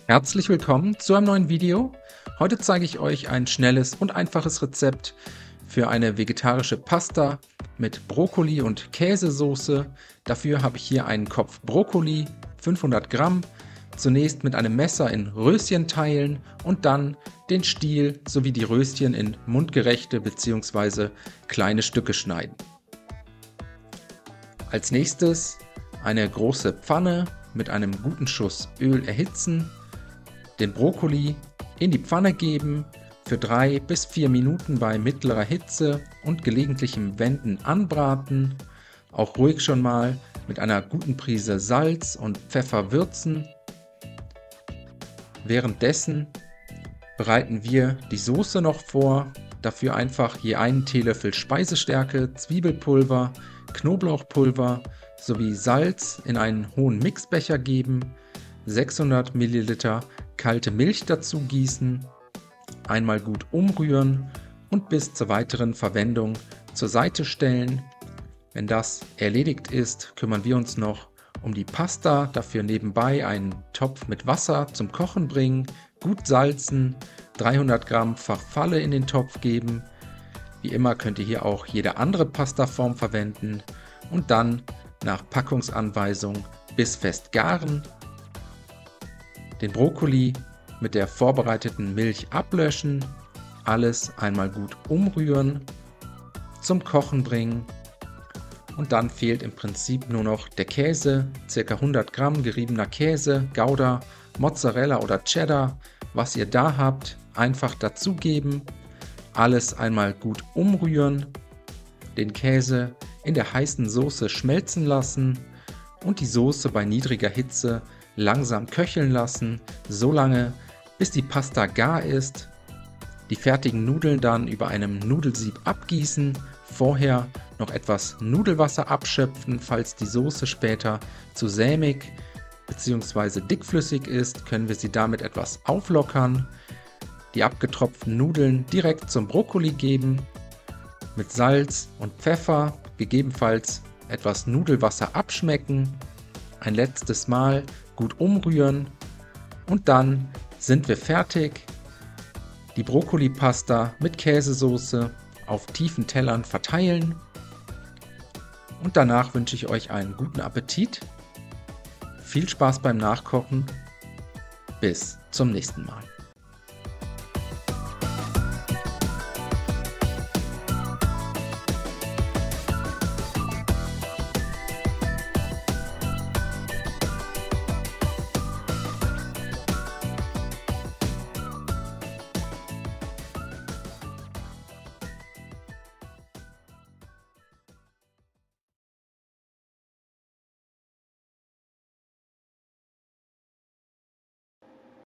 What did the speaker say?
Herzlich willkommen zu einem neuen Video. Heute zeige ich euch ein schnelles und einfaches Rezept für eine vegetarische Pasta mit Brokkoli und Käsesoße. Dafür habe ich hier einen Kopf Brokkoli, 500 Gramm, zunächst mit einem Messer in Röschen teilen und dann den Stiel sowie die Röschen in mundgerechte bzw. kleine Stücke schneiden. Als nächstes eine große Pfanne mit einem guten Schuss Öl erhitzen, den Brokkoli in die Pfanne geben, für 3 bis 4 Minuten bei mittlerer Hitze und gelegentlichem Wenden anbraten, auch ruhig schon mal mit einer guten Prise Salz und Pfeffer würzen. Währenddessen bereiten wir die Soße noch vor, dafür einfach je einen Teelöffel Speisestärke, Zwiebelpulver, Knoblauchpulver sowie Salz in einen hohen Mixbecher geben, 600 Milliliter kalte Milch dazu gießen, einmal gut umrühren und bis zur weiteren Verwendung zur Seite stellen. Wenn das erledigt ist, kümmern wir uns noch um die Pasta, dafür nebenbei einen Topf mit Wasser zum Kochen bringen, gut salzen, 300 Gramm Farfalle in den Topf geben. Wie immer könnt ihr hier auch jede andere Pastaform verwenden und dann nach Packungsanweisung bissfest garen. Den Brokkoli mit der vorbereiteten Milch ablöschen, alles einmal gut umrühren, zum Kochen bringen und dann fehlt im Prinzip nur noch der Käse, ca. 100 Gramm geriebener Käse, Gouda, Mozzarella oder Cheddar, was ihr da habt, einfach dazugeben, alles einmal gut umrühren, den Käse in der heißen Soße schmelzen lassen und die Soße bei niedriger Hitze langsam köcheln lassen, so lange, bis die Pasta gar ist. Die fertigen Nudeln dann über einem Nudelsieb abgießen, vorher noch etwas Nudelwasser abschöpfen, falls die Soße später zu sämig bzw. dickflüssig ist, können wir sie damit etwas auflockern. Die abgetropften Nudeln direkt zum Brokkoli geben, mit Salz und Pfeffer, gegebenenfalls etwas Nudelwasser abschmecken, ein letztes Mal gut umrühren und dann sind wir fertig. Die Brokkoli-Pasta mit Käsesoße auf tiefen Tellern verteilen und danach wünsche ich euch einen guten Appetit. Viel Spaß beim Nachkochen. Bis zum nächsten Mal.